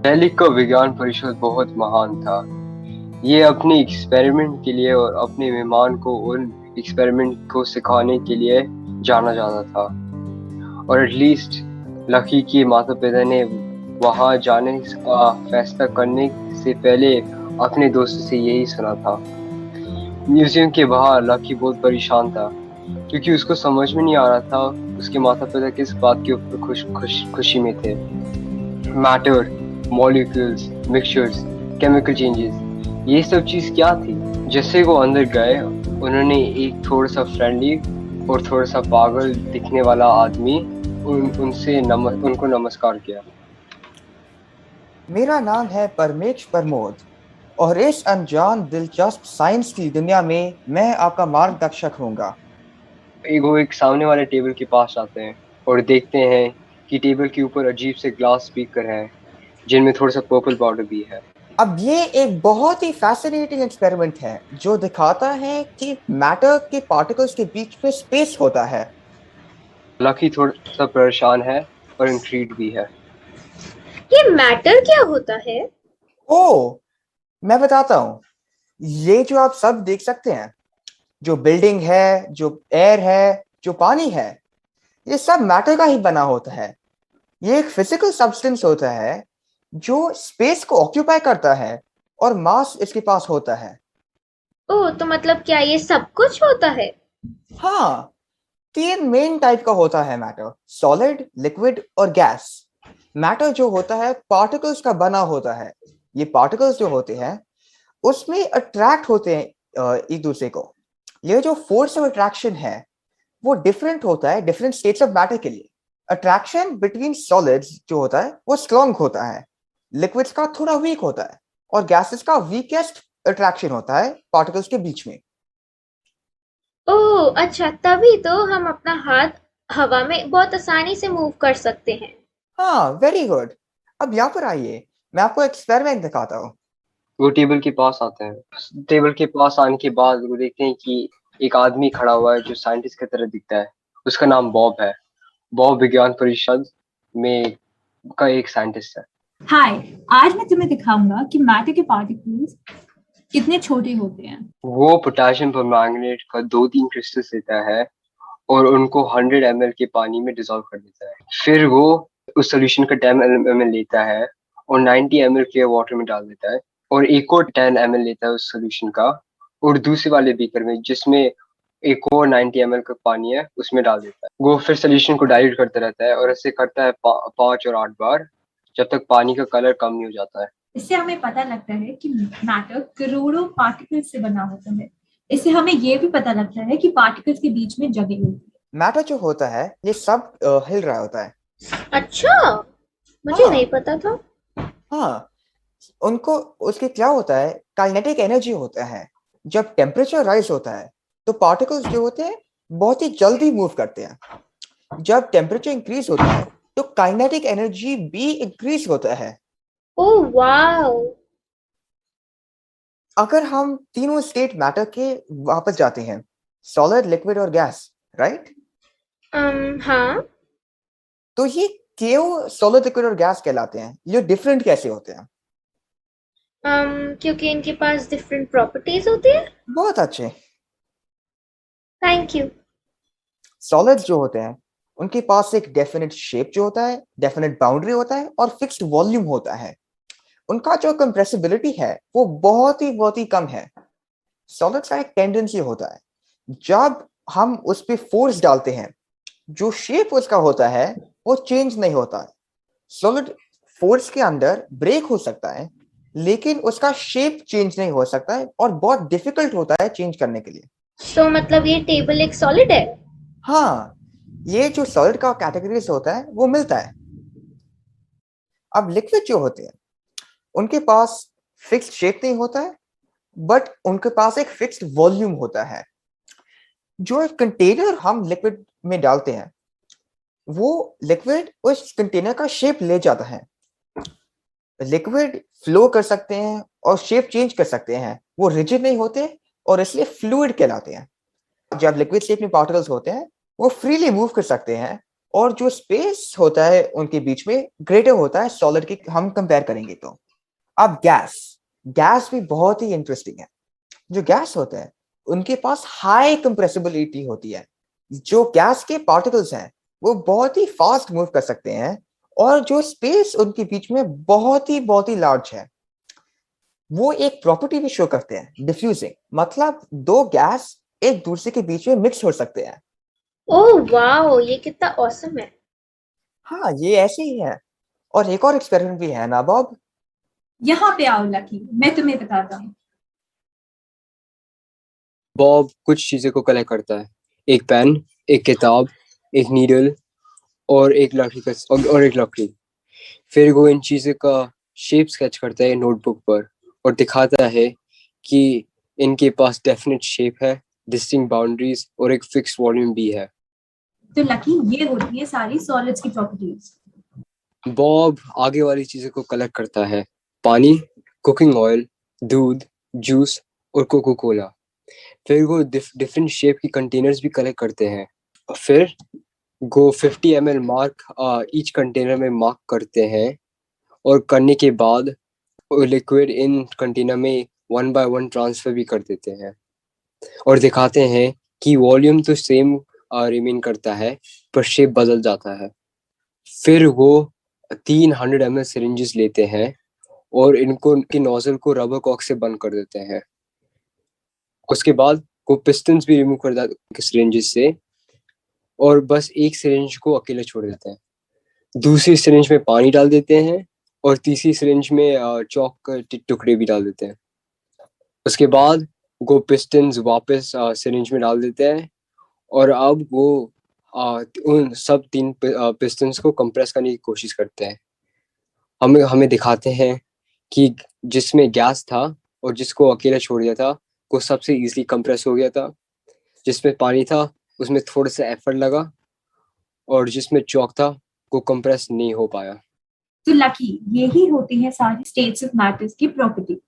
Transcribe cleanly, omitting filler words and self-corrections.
दिल्ली का विज्ञान परिषद बहुत महान था। ये अपने एक्सपेरिमेंट के लिए और अपने मेहमान को उन एक्सपेरिमेंट को सिखाने के लिए जाना जाता था। और एटलीस्ट लकी के माता पिता ने वहां जाने का फैसला करने से पहले अपने दोस्तों से यही सुना था। म्यूजियम के बाहर लकी बहुत परेशान था क्योंकि उसको समझ में नहीं आ रहा था उसके माता पिता किस बात के ऊपर खुशी में थे। Matter, molecules, mixtures, chemical changes, ये सब चीज क्या थी? जैसे वो अंदर गए, उन्होंने एक थोड़ा सा फ्रेंडली और थोड़ा सा पागल दिखने वाला आदमी उनको नमस्कार किया। मेरा नाम है परमेश प्रमोद और इस अनजान दिलचस्प साइंस की दुनिया में मैं आपका मार्गदर्शक होऊंगा। एक सामने वाले टेबल के पास आते हैं और देखते हैं कि टेबल के ऊपर अजीब से ग्लास स्पीकर है जिनमें थोड़ा सा पर्पल पाउडर भी है। अब ये एक बहुत ही फैसिनेटिंग एक्सपेरिमेंट है जो दिखाता है कि मैटर के पार्टिकल्स के बीच में स्पेस होता है। लकी थोड़ा सा परेशान है और इंट्रीग्ड भी है। ये मैटर क्या होता है? ओ, मैं बताता हूँ। ये जो आप सब देख सकते हैं, जो बिल्डिंग है, जो एयर है, जो पानी है, ये सब मैटर का ही बना होता है। ये एक फिजिकल सब्सटेंस होता है जो स्पेस को ऑक्यूपाई करता है और मास इसके पास होता है। ओह, तो मतलब क्या ये सब कुछ होता है? हाँ, तीन मेन टाइप का होता है मैटर: सॉलिड, लिक्विड और गैस। मैटर जो होता है पार्टिकल्स का बना होता है। ये पार्टिकल्स जो होते हैं उसमें अट्रैक्ट होते हैं एक दूसरे को। ये जो फोर्स ऑफ अट्रैक्शन है वो डिफरेंट होता है डिफरेंट स्टेट्स ऑफ मैटर के लिए। अट्रैक्शन बिटवीन सॉलिड्स जो होता है वो स्ट्रॉन्ग होता है, लिक्विड्स का थोड़ा वीक होता है और गैसेस का वीकेस्ट अट्रैक्शन होता है पार्टिकल्स के बीच में। ओह अच्छा, तभी तो हम अपना हाथ हवा में बहुत आसानी से मूव कर सकते हैं। हाँ, वेरी गुड। अब यहाँ पर आइए, मैं आपको एक्सपेरिमेंट दिखाता हूँ। वो टेबल के पास आते हैं। टेबल के पास आने के बाद वो देखते हैं कि एक आदमी खड़ा हुआ है जो साइंटिस्ट की तरह दिखता है। उसका नाम बॉब है। बॉब विज्ञान परिषद में का एक साइंटिस्ट है। हाय, आज मैं तुम्हें दिखाऊंगा कि मैटर के पार्टिकल्स कितने छोटे होते हैं। वो पोटेशियम परमैंगनेट का 2-3 क्रिस्टल्स लेता है और उनको 100 ml के पानी में डिसॉल्व कर देता है। फिर वो उस सोल्यूशन का 10 ml लेता है और 90 ml क्लियर वाटर में डाल देता है और एक और 10 ml लेता है उस सोल्यूशन का और दूसरे वाले बीकर में जिसमें एक और 90 ml का पानी है उसमें डाल देता है। वो फिर सोल्यूशन को डाइल्यूट करता रहता है और ऐसे करता है 5 और 8 बार जब तक पानी का कलर कम नहीं हो जाता है। इससे हमें पता लगता है कि मैटर करोड़ों पार्टिकल्स से बना होता है। इससे हमें ये भी पता लगता है कि पार्टिकल्स के बीच में जगह होती है। मैटर जो होता है ये सब हिल रहा होता है। अच्छा, मुझे हाँ, नहीं पता था। हाँ, उनको उसके क्या होता है, काइनेटिक एनर्जी होता है। जब टेम्परेचर राइज होता है तो पार्टिकल्स जो होते हैं बहुत ही जल्दी मूव करते हैं। जब टेम्परेचर इंक्रीज होता है तो काइनेटिक एनर्जी भी इंक्रीज होता है। Oh wow. अगर हम तीनों स्टेट मैटर के वापस जाते हैं, सॉलिड, लिक्विड और गैस, राइट, हाँ। तो ये क्यों सॉलिड, लिक्विड और गैस कहलाते हैं? ये डिफरेंट कैसे होते हैं? क्योंकि इनके पास डिफरेंट प्रॉपर्टीज होती है। बहुत अच्छे। Thank you. सॉलिड्स जो होते हैं उनके पास एक डेफिनेट शेप जो होता है, डेफिनेट बाउंड्री होता है और फिक्स्ड वॉल्यूम होता है। उनका जो कंप्रेसिबिलिटी है वो बहुत ही कम है। सॉलिड्स का एक टेंडेंसी होता है, जब हम उस पर फोर्स डालते हैं जो शेप उसका होता है वो चेंज नहीं होता है। सॉलिड फोर्स के अंदर ब्रेक हो सकता है लेकिन उसका शेप चेंज नहीं हो सकता है और बहुत डिफिकल्ट होता है चेंज करने के लिए। सो मतलब ये टेबल एक सॉलिड है? हाँ, ये जो सॉलिड का कैटेगरीज होता है वो मिलता है। अब लिक्विड जो होते हैं उनके पास फिक्स्ड शेप नहीं होता है, बट उनके पास एक फिक्स्ड वॉल्यूम होता है। जो एक कंटेनर हम लिक्विड में डालते हैं वो लिक्विड उस कंटेनर का शेप ले जाता है। लिक्विड फ्लो कर सकते हैं और शेप चेंज कर सकते हैं, वो रिजिड नहीं होते और इसलिए फ्लूइड कहलाते हैं। जब लिक्विड शेप में पार्टिकल्स होते हैं वो फ्रीली मूव कर सकते हैं और जो स्पेस होता है उनके बीच में ग्रेटर होता है सॉलिड के हम कंपेयर करेंगे तो। अब गैस, गैस भी बहुत ही इंटरेस्टिंग है। जो गैस होता है उनके पास हाई कंप्रेसिबिलिटी होती है। जो गैस के पार्टिकल्स हैं वो बहुत ही फास्ट मूव कर सकते हैं, और जो स्पेस उनके बीच में बहुत ही लार्ज है। वो एक प्रॉपर्टी भी शो करते हैं, डिफ्यूजिंग, मतलब दो गैस एक दूसरे के बीच में मिक्स हो सकते हैं। ओह वाओ, ये कितना ऑसम है। हाँ, ये ऐसे ही है। और एक और एक्सपेरिमेंट भी है ना बॉब। यहाँ पे आओ लकी, मैं तुम्हें बताता हूँ। बॉब कुछ चीजें को कलेक्ट करता है, एक पेन, एक किताब, एक नीडल और एक लकड़ी। फिर वो इन चीजों का शेप स्केच करता है नोटबुक पर और दिखाता है कि इनके पास डेफिनेट शेप है, डिस्टिंक्ट बाउंड्रीज और एक फिक्स वॉल्यूम भी है। तो लकी, ये होती है सारी सॉलिड्स की प्रॉपर्टीज। बॉब आगे वाली चीजों को कलेक्ट करता है, पानी, कुकिंग ऑयल, दूध, जूस और कोको कोला। फिर वो डिफरेंट शेप की कंटेनर्स भी कलेक्ट करते हैं। फिर वो 50 ml मार्क ईच कंटेनर में मार्क करते हैं, और करने के बाद लिक्विड इन कंटेनर में 1 by 1 ट्रांसफर भी कर देते हैं और दिखाते हैं कि वॉल्यूम तो सेम रिमेन करता है पर शेप बदल जाता है। फिर वो 300 ml सिरिंजेस लेते हैं और इनको इनकी नोजल को रबर कॉक से बंद कर देते हैं। उसके बाद वो पिस्टन्स भी रिमूव कर देते हैं सिरिंजेस से, और बस एक सिरिंज को अकेले छोड़ देते हैं। दूसरी सिरिंज में पानी डाल देते हैं और तीसरी सिरिंज में चौक के टुकड़े भी डाल देते हैं। उसके बाद वो पिस्टन्स वापस सिरिंज में डाल देते हैं, और अब वो उन सब 3 पिस्टन्स को कंप्रेस करने की कोशिश करते हैं। हमें हमें दिखाते हैं कि जिसमें गैस था और जिसको अकेला छोड़ दिया था वो सबसे इजीली कंप्रेस हो गया था। जिसमें पानी था उसमें थोड़ा सा एफर्ट लगा, और जिसमें चौक था वो कंप्रेस नहीं हो पाया। तो लकी, यही होती है सारी स्टेट्स ऑफ मैटर्स की प्रॉपर्टी।